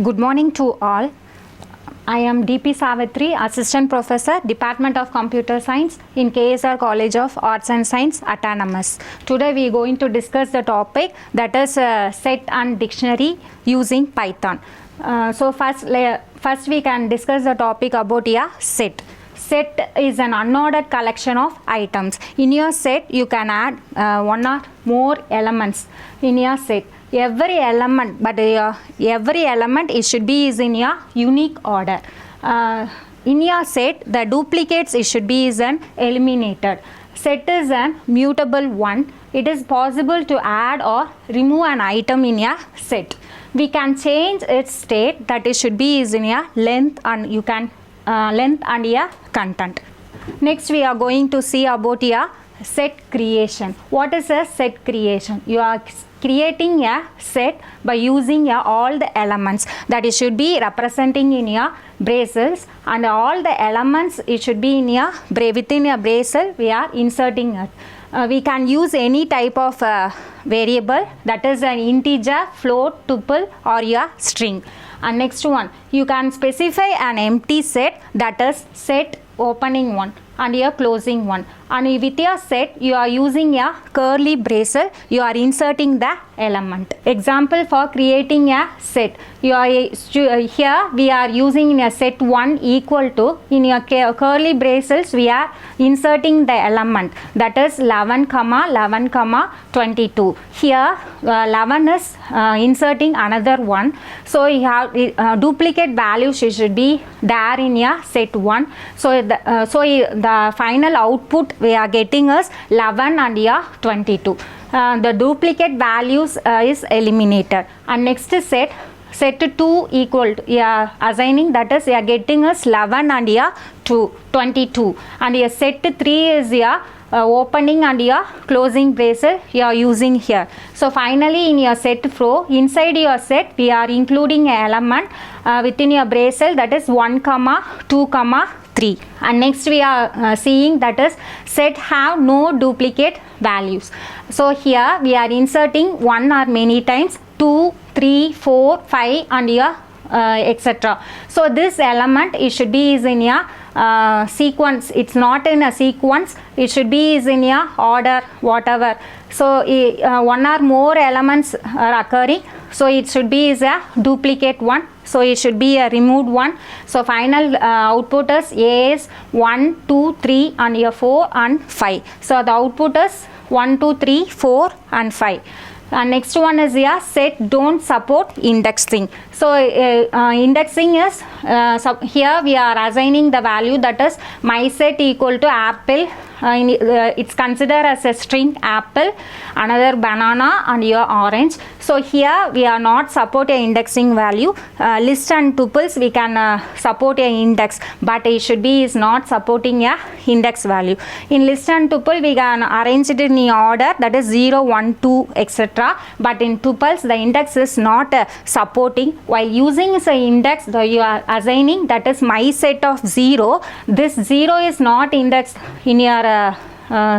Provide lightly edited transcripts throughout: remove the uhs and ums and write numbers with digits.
Good morning to all. I am D.P.Savithiri, Assistant Professor, Department of Computer Science in KSR College of Arts and Science, Autonomous. Today we are going to discuss the topic that is set and dictionary using Python. So first we can discuss the topic about set. Set is an unordered collection of items. In your set, you can add one or more elements in your set. Every element, every element it should be is in your unique order. In your set, the duplicates it should be is an eliminated. Set is an mutable one. It is possible to add or remove an item in your set. We can change its state, that it should be is in your length, and you can length and your content. Next we are going to see about your set creation. What is a set creation? You are creating a set by using all the elements that it should be representing in your braces, and all the elements it should be in your within your bracelet we are inserting it. We can use any type of variable, that is an integer, float, tuple or your string. And next one, you can specify an empty set, that is set opening one and your closing one, and with your set you are using a curly braces, you are inserting the element. Example for creating a set, you are here we are using in a set 1 equal to, in your curly braces we are inserting the element, that is 11 comma 11 comma 22. Here 11 is inserting another one, so you have duplicate values should be there in your set 1. So the final output we are getting is 11 and here 22. The duplicate values is eliminated. And next is set 2 equal to, assigning, that is we are getting is 11 and here 22. And here set 3 is here opening and your closing braces you are using here. So finally in your set row, inside your set we are including an element within your braces, that is 1 comma 2 comma 3. And next we are seeing that is set have no duplicate values. So here we are inserting 1 or many times 2, 3, 4, 5 and your etc. So this element it should be is in your sequence. It's not in a sequence, it should be is in your order whatever. So one or more elements are occurring, so it should be is a duplicate one, so it should be a removed one. So final output is A is 1, 2, 3 and here 4 and 5. So the output is 1, 2, 3, 4 and 5. And next one is here set don't support indexing. So indexing is here we are assigning the value, that is my set equal to apple, it's considered as a string apple, another banana and your orange. So here we are not support a indexing value. List and tuples we can support a index, but it should be is not supporting a index value. In list and tuple we can arrange it in the order, that is 0, 1, 2 etc. But in tuples the index is not supporting. While using the index you are assigning, that is my set of 0, this 0 is not indexed in your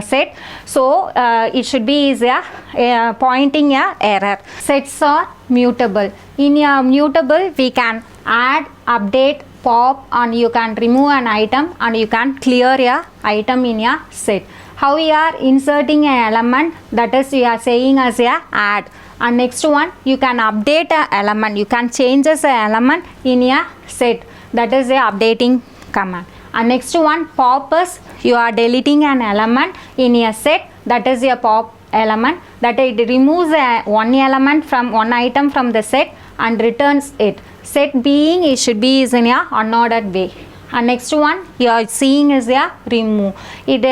set, so it should be is a pointing a error. Sets are mutable. In your mutable we can add, update, pop, and you can remove an item and you can clear your item in your set. How we are inserting an element, that is we are saying as a add. And next one, you can update an element, you can change as an element in a set, that is a updating command. And next one, pop is you are deleting an element in a set, that is a pop element, that it removes one element from one item from the set and returns it. Set being it should be is in a unordered way. And next one you are seeing is a remove. It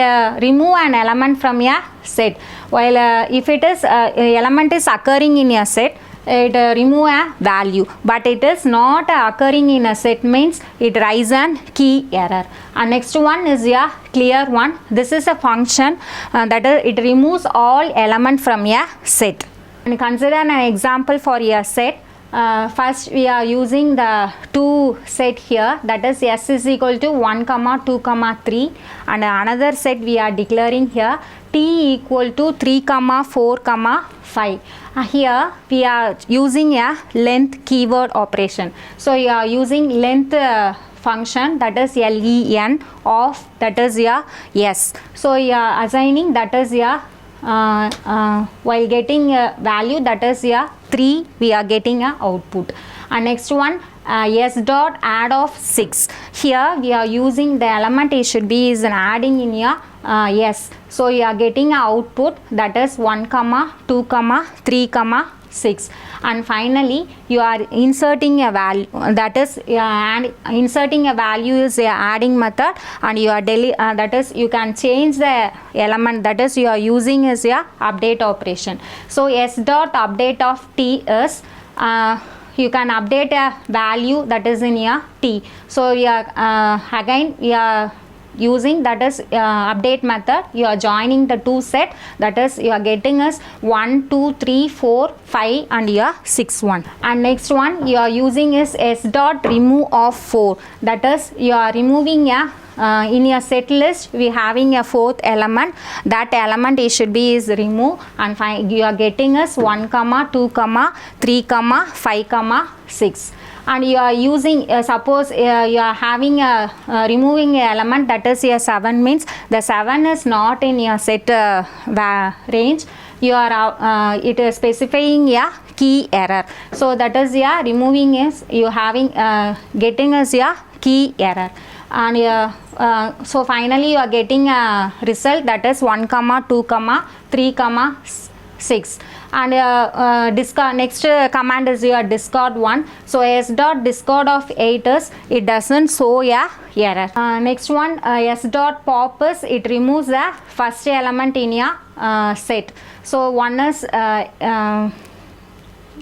remove an element from a set. While if it is element is occurring in a set, it remove a value, but it is not occurring in a set means it rise an key error. And next one is a clear one. This is a function that it removes all element from a set. And consider an example for a set. First we are using the two set here, that is s is equal to 1 comma 2 comma 3, and another set we are declaring here t equal to 3 comma 4 comma 5. Here we are using a length keyword operation. So you are using length function, that is len, of that is your s. So you are assigning that is your while getting a value, that is your 3, we are getting a output. And next one, s dot add of 6. Here we are using the element, it should be is an adding in your s. So you are getting a output, that is 1 comma 2 comma 3 comma 6. And finally you are inserting a value, that is inserting a value is a adding method, and you are that is you can change the element, that is you are using is a update operation. So s dot update of t is you can update a value that is in your t. So you are again you are using that is update method, you are joining the two set, that is you are getting us 1 2 3 4 5 and your 6 1. And next one you are using is s dot remove of 4, that is you are removing a in your set list we having a fourth element, that element it should be is remove, and you are getting us 1 comma 2 comma 3 comma 5 comma 6. And you are using suppose you are having a removing a element, that is your 7, means the 7 is not in your set range, you are it is specifying a key error. So that is your removing is you having getting as your key error. And so finally you are getting a result, that is 1 comma 2 comma 3 comma 6. And discard, next command is your discard 1. So s dot discard of 8 is it doesn't show a error. Next one s dot pop is it removes the first element in your set. So one is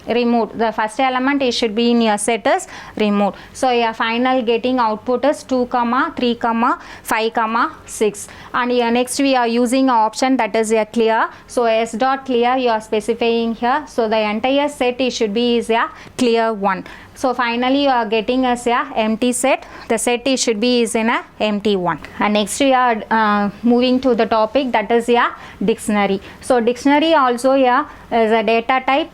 removed, the first element it should be in your set is removed. So your final getting output is 2 comma 3 comma 5 comma 6. And here next we are using an option, that is a clear. So s dot clear you are specifying here, so the entire set it should be is a clear one. So finally you are getting as a empty set, the set it should be is in a empty one. And next we are moving to the topic, that is a dictionary. So dictionary also is a data type,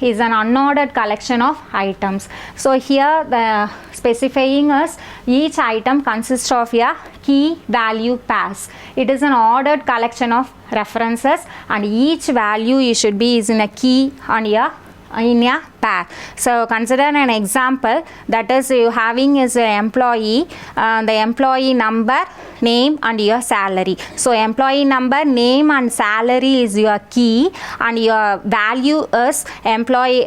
is an unordered collection of items. So here the specifying is each item consists of a key value pairs. It is an ordered collection of references, and each value it should be is in a key and in a pair. So consider an example, that is you having is an employee, the employee number, name and your salary. So employee number, name and salary is your key, and your value is employee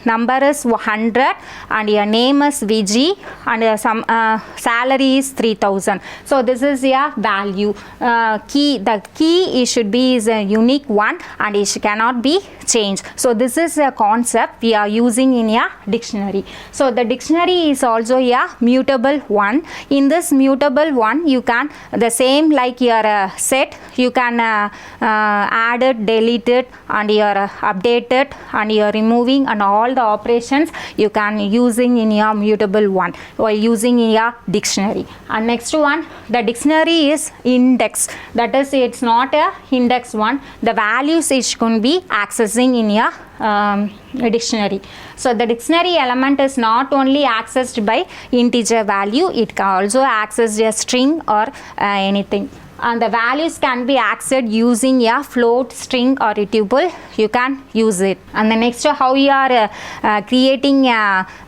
number is 100 and your name is Viji, and some salary is 3000. So this is your value key. The key it should be is a unique one and it cannot be changed. So this is a concept we are using in a dictionary. So the dictionary is also a mutable one. In this mutable one you can the same like your set, you can add it, delete it, and your update it, and your removing, and all the operations you can using in your mutable one while using in your dictionary. And next one, the dictionary is index, that is it's not a index one, the values it can be accessing in your dictionary. So the dictionary element is not only accessed by integer value, it can also access a string or anything, and the values can be accessed using a float, string or a tuple, you can use it. And the next, how you are creating in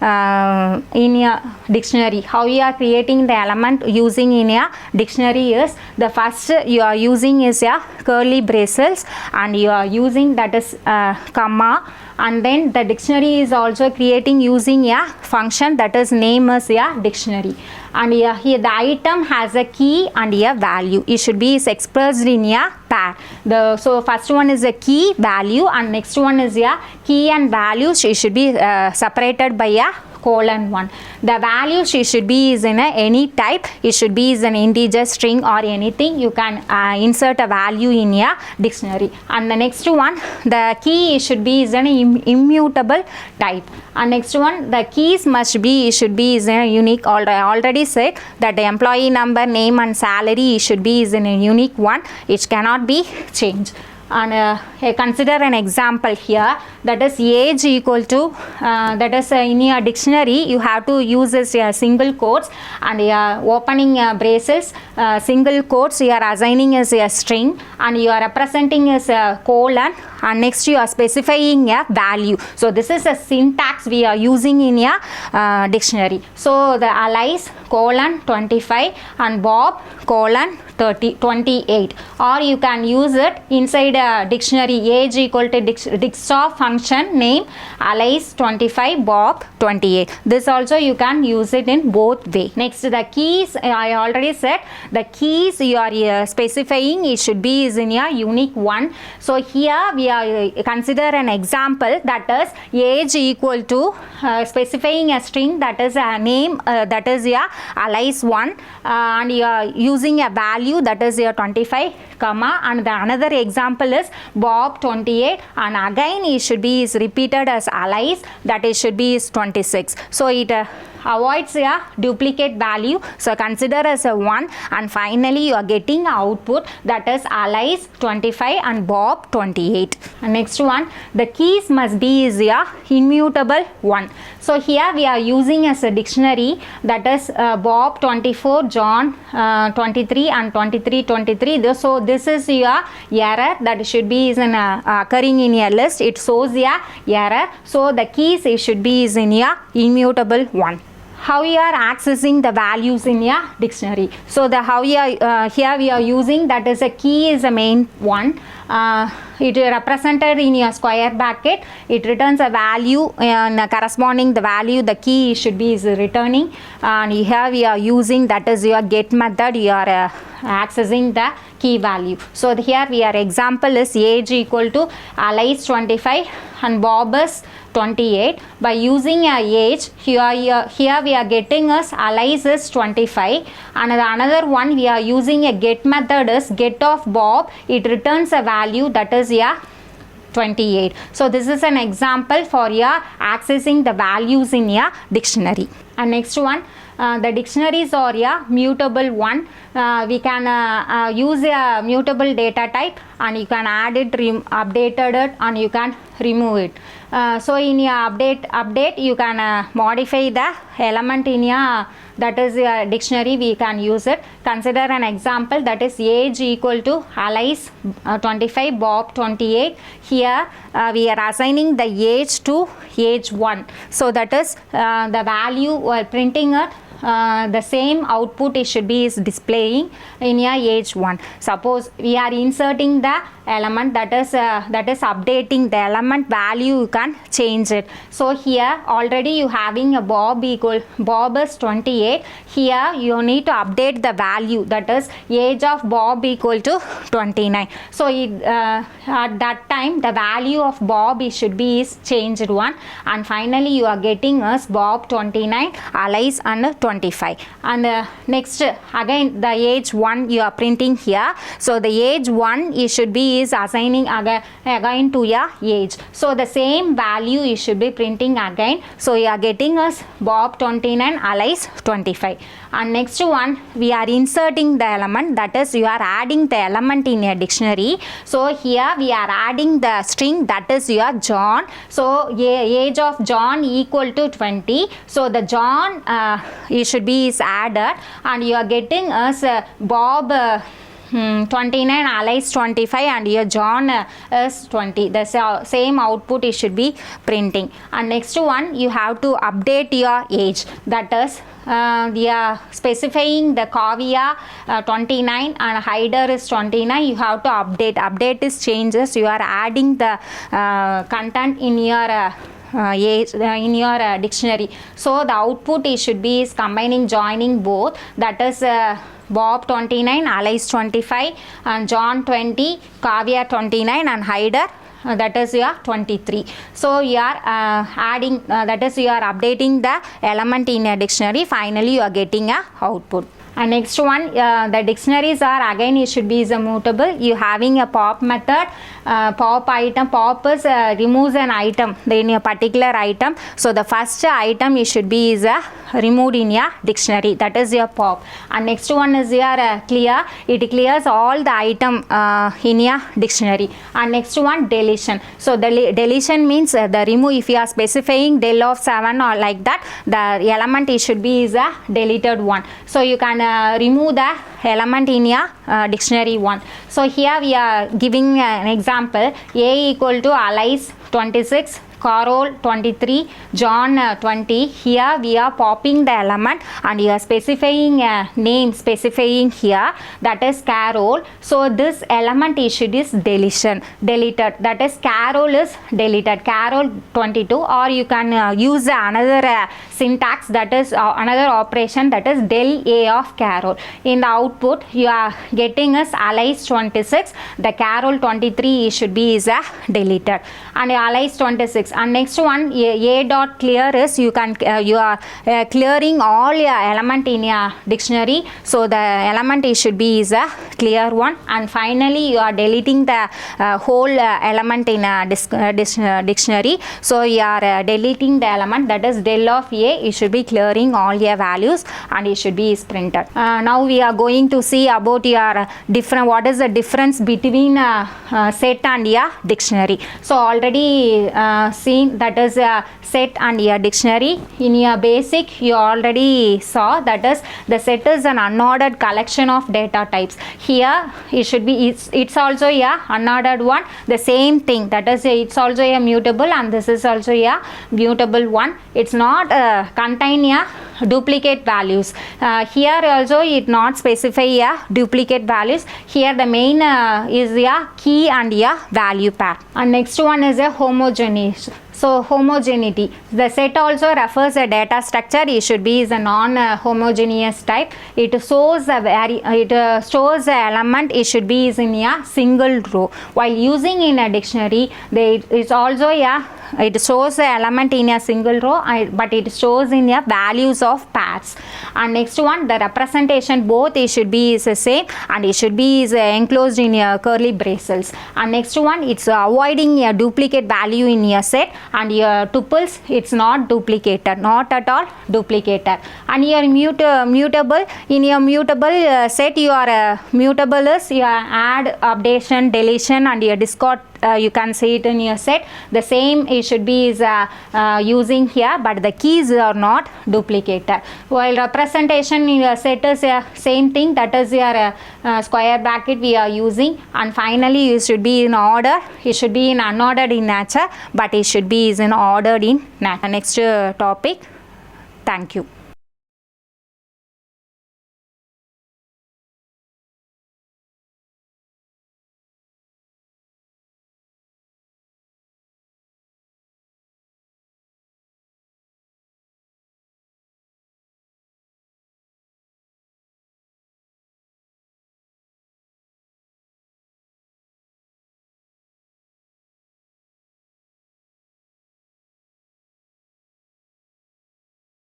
a dictionary, how you are creating the element using in a dictionary is, the first you are using is a curly braces, and you are using that is comma, and then the dictionary is also creating using a function that is name as a dictionary. And here the item has a key and a value, it should be is expressed in a pair. So first one is a key value, and next one is a key and values, it should be separated by a colon 1. The values it should be is in any type. It should be is an integer, string or anything. You can insert a value in your dictionary. And the next one, the key it should be is an immutable type. And next one, the keys must be, it should be is in a unique. Already said that the employee number, name and salary it should be is in a unique one. It cannot be changed. And consider an example here, that is age equal to that is in your dictionary you have to use this single quotes, and opening braces, single quotes you are assigning as a string, and you are representing as a colon, and next you are specifying a value. So this is a syntax we are using in your dictionary. So the Alice colon 25 and Bob colon 28, or you can use it inside a dictionary, age equal to dictstop function name Alice 25 Bob 28. This also you can use it in both way. Next, the keys, I already said the keys you are specifying it should be is in a unique one. So here we are consider an example, that is age equal to specifying a string, that is a name, that is a Alice 1, and you are using a value that is your 25 comma, and the another example is Bob 28, and again it should be is repeated as Alice, that it should be is 26. So it avoids a duplicate value. So consider as a 1, and finally you are getting output, that is Alice 25 and Bob 28. And next one, the keys must be is a immutable one. So here we are using as a dictionary, that is Bob 24, John 23 and 23. So this is your error that should be is in occurring in your list. It shows a error. So the keys it should be is in a immutable one. How you are accessing the values in your dictionary. So the how you are here we are using, that is a key is the main one. It is represented in your square bracket. It returns a value and corresponding the value the key should be is returning, and here we are using, that is your get method. You are accessing the key value. So here we are example is age equal to Alice 25 and Bob is 28. By using a age here we are getting us Alice is 25, and another one we are using a get method is get of Bob. It returns a value, that is 28. So this is an example for your accessing the values in your dictionary. And next one, the dictionaries are a mutable one. We can use a mutable data type, and you can add it, updated it, and you can remove it. So in your update you can modify the element in your, that is your dictionary, we can use it. Consider an example, that is age equal to Alice 25 Bob 28. Here we are assigning the age to age 1. So that is the value we are printing it. The same output it should be is displaying in your age 1. Suppose we are inserting the element, that is updating the element value, you can change it. So here already you having a Bob is 28. Here you need to update the value, that is age of Bob equal to 29. So at that time the value of Bob it should be is changed 1, and finally you are getting us Bob 29, Alice and 25. And next again the age 1 you are printing here. So the age 1 it should be is assigning again to your age. So the same value you should be printing again. So you are getting us Bob 29, Alice 25. And next one we are inserting the element, that is you are adding the element in a dictionary. So here we are adding the string, that is your John. So age of John equal to 20. So the John it should be is added, and you are getting us Bob 29, Alice 25, and here John is 20. The same output it should be printing. And next one you have to update your age, that is we are specifying the Kavya 29 and Haider is 29. You have to update is changes. You are adding the content in your age in your dictionary. So the output it should be is combining, joining both, that is Bob 29, Alice 25, and John 20, Kavya 29, and Haider that is your 23. So you are adding, that is you are updating the element in a dictionary. Finally you are getting a output. And next one, the dictionaries are again it should be is a mutable. You having a pop method, pop item. Pop is removes an item in a particular item. So the first item it should be is removed in your dictionary. That is your pop. And next one is your clear. It clears all the item in your dictionary. And next one, deletion. So the deletion means the remove. If you are specifying del of 7 or like that, the element it should be is a deleted one. So you can remove the element in your dictionary one. So here we are giving an example. A equal to Alice 26, Carol 23, John 20. Here we are popping the element and you are specifying a name, specifying here, that is Carol. So this element issue is deleted. That is Carol is deleted, Carol 22. Or you can use another syntax, that is another operation, that is del A of Carol. In the output you are getting is Alice 26, the Carol 23 should be is deleted, and Alice 26. And next one, a dot clear is you can you are clearing all your element in your dictionary. So the element it should be is a clear one. And finally you are deleting the whole element in a dictionary. So you are deleting the element, that is del of A. It should be clearing all your values and it should be is printed. Now we are going to see about your different, what is the difference between set and your dictionary. So already seen, that is a set and your dictionary. In your basic you already saw, that is the set is an unordered collection of data types. Here it should be, it's also a unordered one, the same thing, that is it's also a mutable and this is also a mutable one. It's not contain a duplicate values. Here also it not specify a duplicate values. Here the main is a key and a value pair. And next one is a homogeneous. So homogeneity, the set also refers a data structure. It should be is a non-homogeneous type. It shows a stores the element. It should be is in a single row. While using in a dictionary, it's also it shows the element in a single row, but it shows in a values of pairs. And next one, the representation both it should be is the same and it should be is enclosed in a curly braces. And next one, it's avoiding a duplicate value in your set, and your tuples it's not duplicated, not at all duplicated. And your mutable, in your mutable set you are mutable is your add, updation, deletion and your discard. You can see it in your set. The same it should be is using here, but the keys are not duplicated. While representation in your set is same thing, that is your square bracket we are using. And finally you should be in order. It should be in unordered in nature, but it should be is in ordered in nature. Next topic. Thank you.